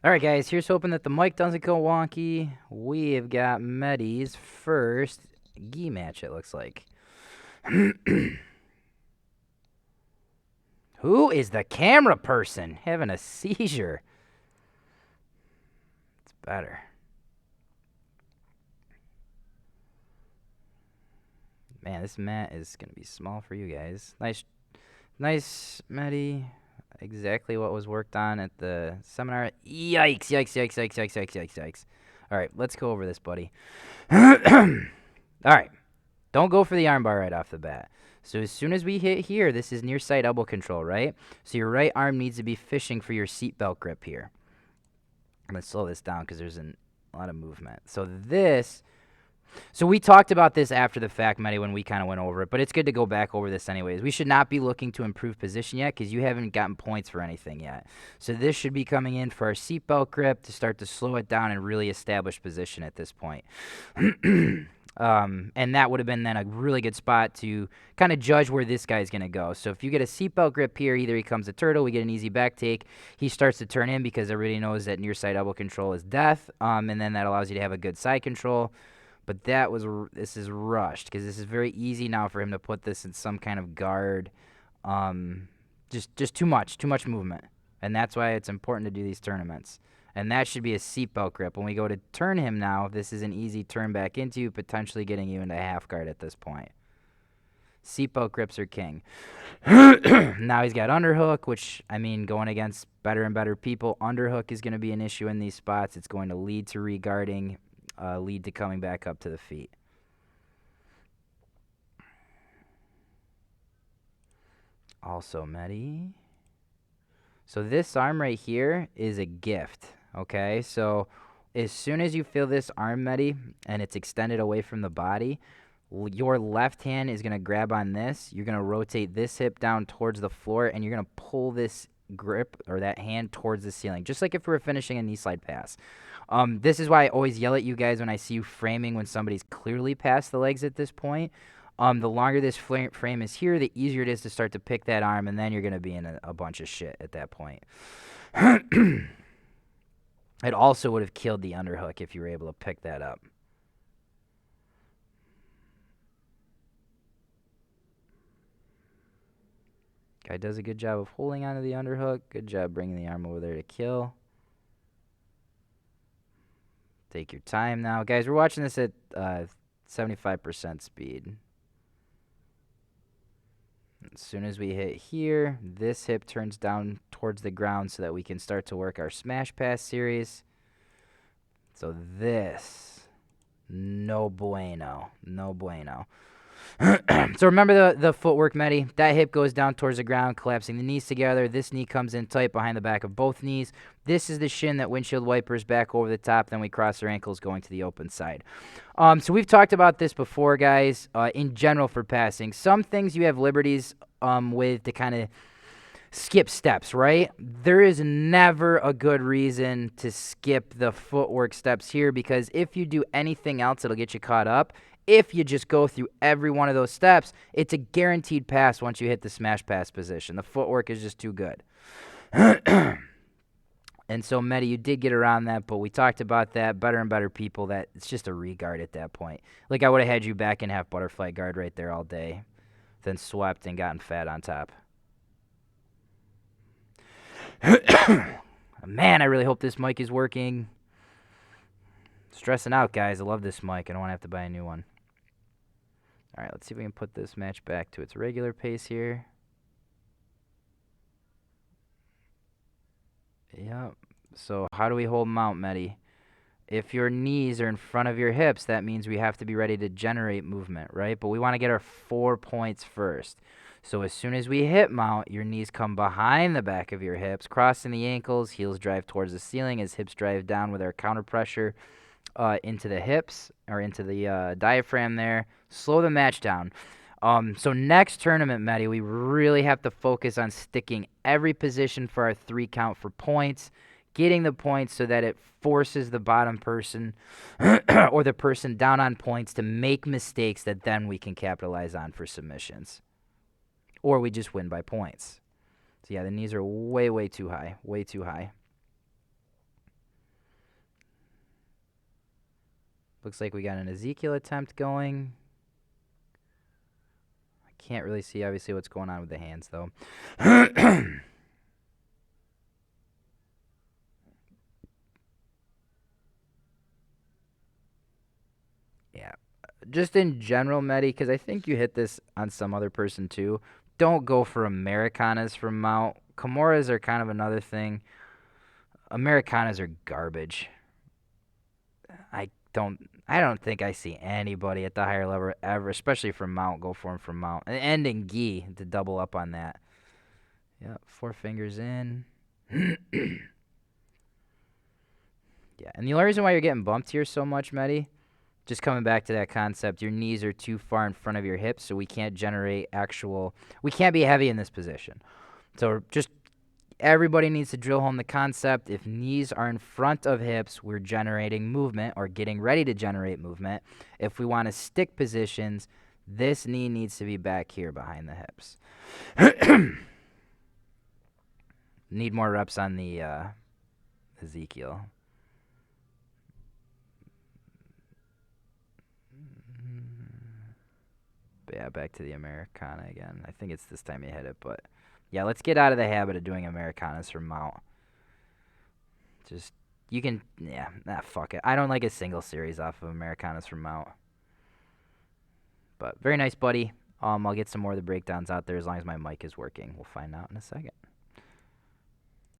All right, guys, here's hoping that the mic doesn't go wonky. We have got Mehdi's first gi match, it looks like. Who is the camera person having a seizure? It's better. Man, this mat is going to be small for you guys. Nice, Mehdi. Exactly what was worked on at the seminar. Yikes, yikes, yikes, yikes, yikes, yikes, yikes, yikes. All right, let's go over this, buddy. All right, don't go for the armbar right off the bat. So as soon as we hit here, this is near side elbow control, right? So your right arm needs to be fishing for your seatbelt grip here. I'm going to slow this down because there's a lot of movement. So we talked about this after the fact, Mehdi, when we kind of went over it, but it's good to go back over this anyways. We should not be looking to improve position yet because you haven't gotten points for anything yet. So this should be coming in for our seatbelt grip to start to slow it down and really establish position at this point. And that would have been then a really good spot to kind of judge where this guy's going to go. So if you get a seatbelt grip here, either he comes a turtle, we get an easy back take. He starts to turn in because everybody knows that near side elbow control is death, and then that allows you to have a good side control. But this is rushed because this is very easy now for him to put this in some kind of guard. Just too much movement. And that's why it's important to do these tournaments. And that should be a seatbelt grip. When we go to turn him now, this is an easy turn back into, potentially getting you into half guard at this point. Seatbelt grips are king. Now he's got underhook, which, I mean, going against better and better people, underhook is going to be an issue in these spots. It's going to lead to reguarding, lead to coming back up to the feet. Also, Mehdi. So this arm right here is a gift. Okay, so as soon as you feel this arm, Mehdi, and it's extended away from the body, your left hand is going to grab on this. You're going to rotate this hip down towards the floor, and you're going to pull this grip or that hand towards the ceiling, just like if we were finishing a knee slide pass. This is why I always yell at you guys when I see you framing when somebody's clearly past the legs at this point. The longer this frame is here, the easier it is to start to pick that arm, and then you're going to be in a bunch of shit at that point. It also would have killed the underhook if you were able to pick that up. Guy does a good job of holding onto the underhook. Good job bringing the arm over there to kill. Take your time now. Guys, we're watching this at 75% speed. As soon as we hit here, this hip turns down towards the ground so that we can start to work our smash pass series. So this, no bueno, no bueno. So remember the footwork, Mehdi. That hip goes down towards the ground, collapsing the knees together. This knee comes in tight behind the back of both knees. This is the shin that windshield wipers back over the top. Then we cross our ankles going to the open side. So we've talked about this before, guys, in general for passing. Some things you have liberties with to kind of skip steps, right? There is never a good reason to skip the footwork steps here because if you do anything else, it'll get you caught up. If you just go through every one of those steps, it's a guaranteed pass once you hit the smash pass position. The footwork is just too good. And so, Mehdi, you did get around that, but we talked about that. Better and better people, that it's just a regard at that point. Like I would have had you back in half butterfly guard right there all day, then swept and gotten fat on top. Man, I really hope this mic is working. Stressing out, guys. I love this mic. I don't want to have to buy a new one. All right, let's see if we can put this match back to its regular pace here. Yep. So how do we hold mount, Mehdi? If your knees are in front of your hips, that means we have to be ready to generate movement, right? But we want to get our 4 points first. So as soon as we hip mount, your knees come behind the back of your hips, crossing the ankles, heels drive towards the ceiling as hips drive down with our counter pressure into the hips or into the diaphragm there. Slow the match down. So next tournament, Mehdi, we really have to focus on sticking every position for our 3 count for points, getting the points so that it forces the bottom person or the person down on points to make mistakes that then we can capitalize on for submissions. Or we just win by points. So yeah, the knees are way, way too high. Way too high. Looks like we got an Ezekiel attempt going. I can't really see, obviously, what's going on with the hands, though. Yeah. Just in general, Mehdi, because I think you hit this on some other person, too. Don't go for Americanas from mount. Kimuras are kind of another thing. Americanas are garbage. I don't think I see anybody at the higher level ever, especially from mount, go for him from mount. And in gi to double up on that. Yep, 4 fingers in. Yeah, and the only reason why you're getting bumped here so much, Mehdi, just coming back to that concept, your knees are too far in front of your hips, so we can't generate we can't be heavy in this position. So just everybody needs to drill home the concept. If knees are in front of hips, we're generating movement or getting ready to generate movement. If we want to stick positions, this knee needs to be back here behind the hips. Need more reps on the Ezekiel. But yeah, back to the Americana again. I think it's this time you hit it, but yeah, let's get out of the habit of doing Americanas from mount. Just, you can, yeah, fuck it. I don't like a single series off of Americanas from mount. But very nice, buddy. I'll get some more of the breakdowns out there as long as my mic is working. We'll find out in a second.